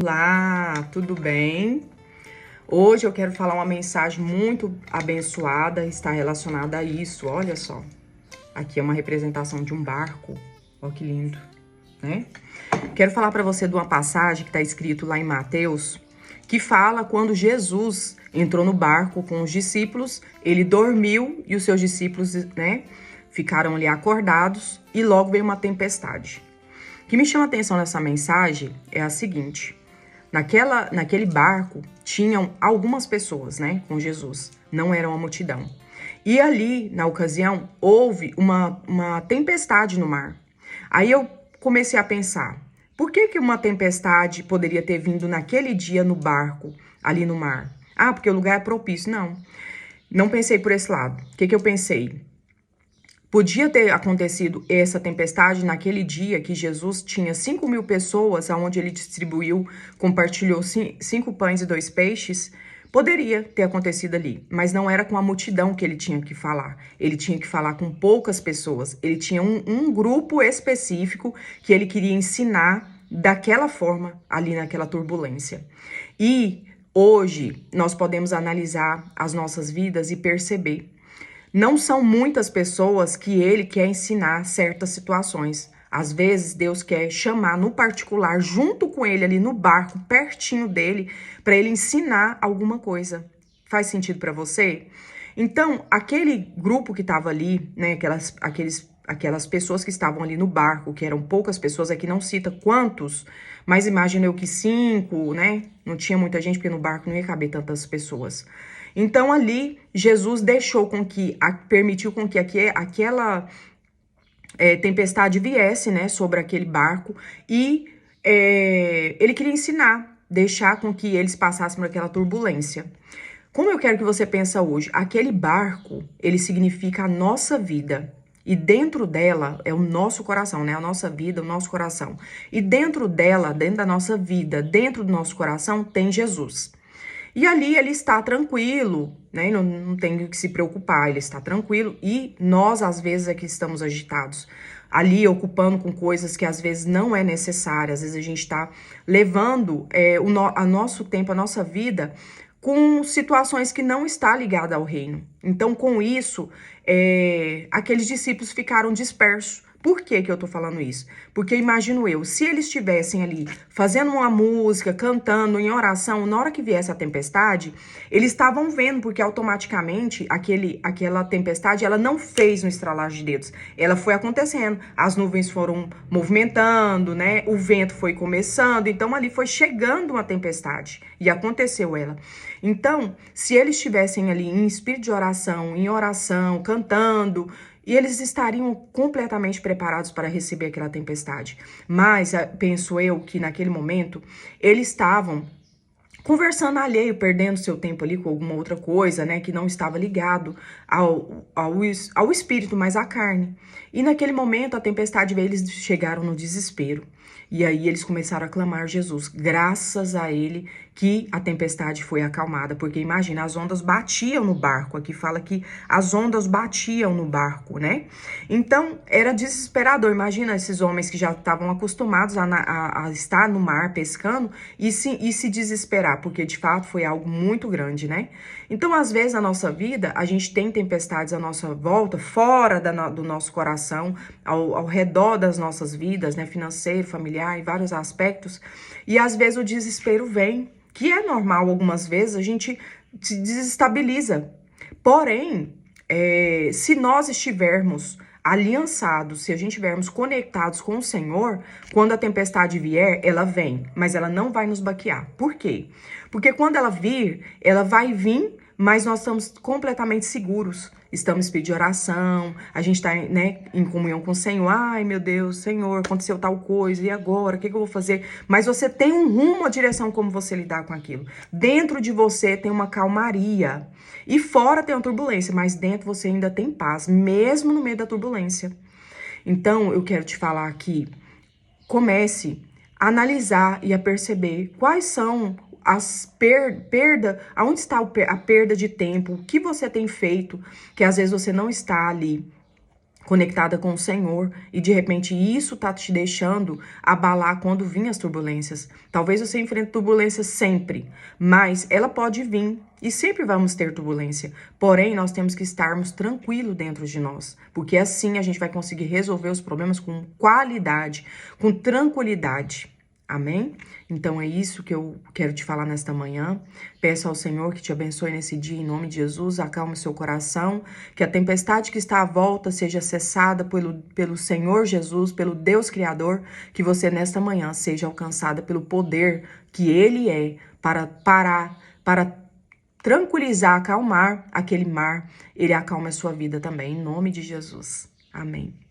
Olá, tudo bem? Hoje eu quero falar uma mensagem muito abençoada, está relacionada a isso. Olha só, aqui é uma representação de um barco. Olha que lindo, né? Quero falar para você de uma passagem que está escrito lá em Mateus, que fala quando Jesus entrou no barco com os discípulos, ele dormiu e os seus discípulos, né, ficaram ali acordados e logo veio uma tempestade. O que me chama a atenção nessa mensagem é a seguinte: naquele barco tinham algumas pessoas, né, com Jesus. Não era uma multidão. E ali, na ocasião, houve uma tempestade no mar. Aí eu comecei a pensar, por que uma tempestade poderia ter vindo naquele dia no barco, ali no mar? Ah, porque o lugar é propício. Não pensei por esse lado. O que eu pensei? Podia ter acontecido essa tempestade naquele dia que Jesus tinha 5.000 pessoas, onde ele distribuiu, compartilhou 5 pães e 2 peixes. Poderia ter acontecido ali, mas não era com a multidão que ele tinha que falar. Ele tinha que falar com poucas pessoas. Ele tinha um grupo específico que ele queria ensinar daquela forma, ali naquela turbulência. E hoje nós podemos analisar as nossas vidas e perceber. Não são muitas pessoas que ele quer ensinar certas situações. Às vezes, Deus quer chamar no particular, junto com ele ali no barco, pertinho dele, para ele ensinar alguma coisa. Faz sentido para você? Então, aquele grupo que estava ali, né, aquelas pessoas que estavam ali no barco, que eram poucas pessoas, aqui não cita quantos, mas imagino eu que 5, né? Não tinha muita gente, porque no barco não ia caber tantas pessoas. Então ali Jesus permitiu com que aquela tempestade viesse, né, sobre aquele barco e ele queria ensinar, deixar com que eles passassem por aquela turbulência. Como eu quero que você pense hoje, aquele barco, ele significa a nossa vida. E dentro dela é o nosso coração, né? A nossa vida, o nosso coração. E dentro dela, dentro da nossa vida, dentro do nosso coração, tem Jesus. E ali ele está tranquilo, né? Não tem que se preocupar, ele está tranquilo. E nós, às vezes, é que estamos agitados. Ali, ocupando com coisas que às vezes não é necessária. Às vezes a gente está levando a nosso tempo, a nossa vida, com situações que não está ligada ao reino. Então, com isso, aqueles discípulos ficaram dispersos. Por que eu tô falando isso? Porque imagino eu, se eles estivessem ali fazendo uma música, cantando, em oração, na hora que viesse a tempestade, eles estavam vendo, porque automaticamente aquela tempestade, ela não fez um estralar de dedos. Ela foi acontecendo, as nuvens foram movimentando, né? O vento foi começando, então ali foi chegando uma tempestade e aconteceu ela. Então, se eles estivessem ali em espírito de oração, em oração, cantando, e eles estariam completamente preparados para receber aquela tempestade. Mas penso eu que naquele momento eles estavam conversando alheio, perdendo seu tempo ali com alguma outra coisa, né, que não estava ligado ao espírito, mas à carne. E naquele momento a tempestade veio, eles chegaram no desespero. E aí eles começaram a clamar Jesus, graças a ele que a tempestade foi acalmada, porque imagina, as ondas batiam no barco, aqui fala que as ondas batiam no barco, né? Então era desesperador, imagina esses homens que já estavam acostumados a estar no mar pescando e se desesperar, porque de fato foi algo muito grande, né? Então às vezes na nossa vida a gente tem tempestades à nossa volta, fora do nosso coração, ao redor das nossas vidas, né? Financeiro, familiar, em vários aspectos, e às vezes o desespero vem, que é normal algumas vezes, a gente se desestabiliza. Porém, se nós estivermos aliançados, se a gente estivermos conectados com o Senhor, quando a tempestade vier, ela vem, mas ela não vai nos baquear. Por quê? Porque quando ela vir, ela vai vir, mas nós estamos completamente seguros. Estamos em espírito de oração, a gente está, né, em comunhão com o Senhor. Ai, meu Deus, Senhor, aconteceu tal coisa, e agora? O que eu vou fazer? Mas você tem um rumo, a direção como você lidar com aquilo. Dentro de você tem uma calmaria. E fora tem uma turbulência, mas dentro você ainda tem paz, mesmo no meio da turbulência. Então, eu quero te falar que comece a analisar e a perceber quais são as aonde está a perda de tempo, o que você tem feito, que às vezes você não está ali conectada com o Senhor, e de repente isso tá te deixando abalar quando vir as turbulências. Talvez você enfrente turbulências sempre, mas ela pode vir e sempre vamos ter turbulência. Porém, nós temos que estarmos tranquilos dentro de nós, porque assim a gente vai conseguir resolver os problemas com qualidade, com tranquilidade. Amém? Então é isso que eu quero te falar nesta manhã. Peço ao Senhor que te abençoe nesse dia em nome de Jesus, acalme seu coração, que a tempestade que está à volta seja cessada pelo Senhor Jesus, pelo Deus Criador, que você nesta manhã seja alcançada pelo poder que Ele é para parar, para tranquilizar, acalmar aquele mar. Ele acalma a sua vida também, em nome de Jesus. Amém.